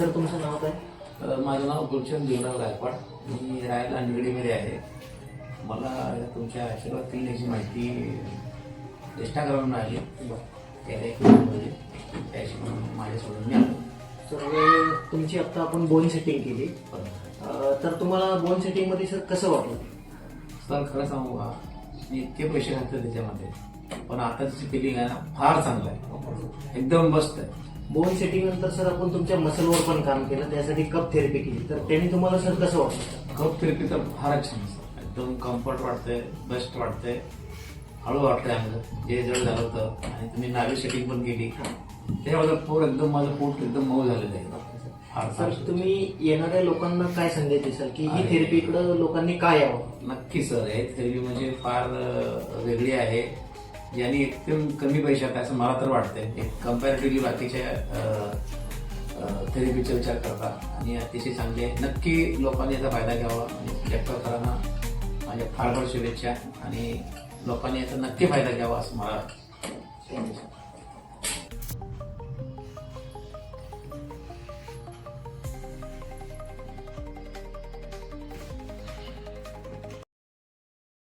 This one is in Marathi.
सर तुमचं नाव काय? माझं नाव गुलशन देवराव गायकवाड. मी राहायला निगडीमध्ये आहे. मला तुमच्या आशीर्वाद क्लिनिकची माहिती इंस्टाग्रामवरून आली. त्याला एक त्याशी म्हणून माझ्यासोबत मी आलो. सर तुमची आता आपण बोन सेटिंग केली, तर तुम्हाला बोन सेटिंगमध्ये सर कसं वाटलं? सर खरं सांगू का, मी इतके पैसे घातले त्याच्यामध्ये, पण आताची फिलिंग आहे ना फार चांगलं आहे, एकदम मस्त आहे. बोन सेटिंग नंतर सर आपण तुमच्या मसलवर पण काम केलं, त्यासाठी कप थेरपी केली, तर त्याने तुम्हाला सर कसं वाटलं? कप थेरपी तर फारच छान सर, एकदम कम्फर्ट वाटतंय, बेस्ट वाटतंय, हळू वाटतंय. आमचं जे जड झालं होतं आणि तुम्ही नावी सेटिंग पण केली त्यामुळे पोट एकदम, माझं पोट एकदम मऊ झालेलं आहे. सर तुम्ही येणाऱ्या लोकांना काय संदेश देसाल की ही थेरपीकडे लोकांनी काय यावं? नक्की सर, हे थेरपी म्हणजे फार वेगळी आहे, ज्यांनी एकदम कमी पैशात असं मला तर वाटतंय. एक कम्पॅरेटिव्हली बाकीच्या थेरपीचा विचार करता आणि अतिशय चांगली आहे. नक्की लोकांनी याचा फायदा घ्यावा आणि डॉक्टरांना माझ्या फार फार शुभेच्छा आणि लोकांनी याचा नक्की फायदा घ्यावा असं मला